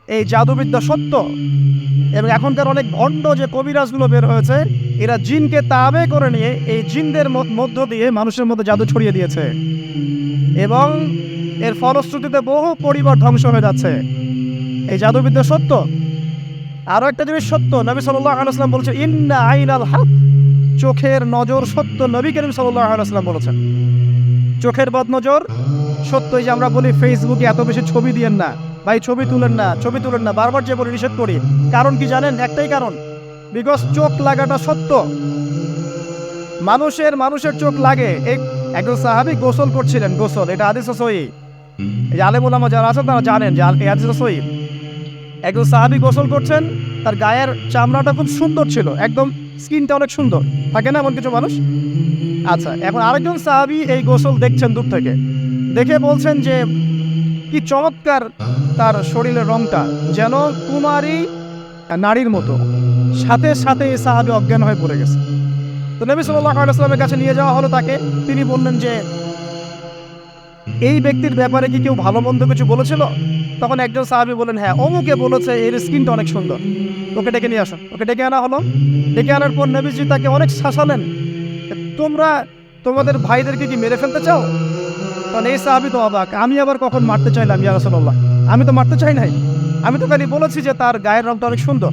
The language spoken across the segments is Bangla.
এই জাদুবিদ্যা সত্য। এবং এখনকার অনেক ভণ্ড যে কবিরাজগুলো বের হয়েছে, এরা জিনকে তাবে করে নিয়ে এই জিনদের মধ্য দিয়ে মানুষের মধ্যে জাদু ছড়িয়ে দিয়েছে, এবং এর ফলশ্রুতিতে বহু পরিবার ধ্বংস হয়ে যাচ্ছে। এই জাদুবিদ্যা সত্য। আরো একটা জিনিস সত্য, নবী সাল্লাল্লাহু আলাইহি ওয়াসাল্লাম বলেছেন, ইন্না আইনাল হক, চোখের নজর সত্য। নবী করিম সাল্লাল্লাহু আলাইহি ওয়াসাল্লাম বলেছেন চোখের বদনজর সত্য। এই যে আমরা বলি ফেসবুকে এত বেশি ছবি দিয়েন না ভাই, ছবি তুলেন না, ছবি তুলেন না, বারবার যে বলে নিষেধ করি, কারণ কি জানেন? একটাই কারণ, বিকজ চোখ লাগাটা সত্য। মানুষের চোখ লাগে। একজন সাহাবী গোসল করছিলেন, গোসল, এটা হাদিস সহিহ। এই যে আলেম ওলামা যারা আছেন তারা জানেন যে এই হাদিস সহিহ। একজন সাহাবী গোসল করছেন, তার গায়ের চামড়াটা খুব সুন্দর ছিল, একদম স্কিনটা অনেক সুন্দর থাকে না এমন কিছু মানুষ? আচ্ছা, এখন আরেকজন সাহাবী এই গোসল দেখছেন দূর থেকে, দেখে বলছেন যে কি চমৎকার তার শরীরের রংটা, যেন কুমারী নারীর মতো। সাথে সাথে এই সাহাবী অজ্ঞান হয়ে পড়ে গেছে। তো নবী সাল্লাল্লাহু আলাইহি ওয়াসাল্লামের কাছে নিয়ে যাওয়া হলো তাকে। তিনি বললেন যে এই ব্যক্তির ব্যাপারে কি কেউ ভালো মন্দ কিছু বলেছিল? তখন একজন সাহাবী বলেন, হ্যাঁ, অমুকে বলেছে এর স্কিনটা অনেক সুন্দর, ওকে ডেকে নিয়ে আসো। ওকে ডেকে আনা হলো। ডেকে আনার পর নবীজি তাকে অনেক শাসালেন, তোমরা তোমাদের ভাইদেরকে কি মেরে ফেলতে চাও? তখন এই সাহাবী তো অবাক, আমি আবার কখন মারতে চাইলাম ইয়া রাসূলুল্লাহ? আমি তো মারতে চাই নাই, আমি তো খালি বলেছি যে তার গায়ের রংটা অনেক সুন্দর।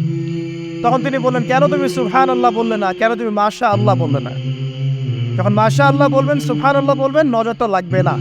তখন তিনি বললেন, কেন তুমি সুবহানাল্লাহ বললে না, কেন তুমি মাশাআল্লাহ বললে না? যখন মাশাআল্লাহ বলবেন, সুবহানাল্লাহ বলবেন, নজরটা লাগবে না।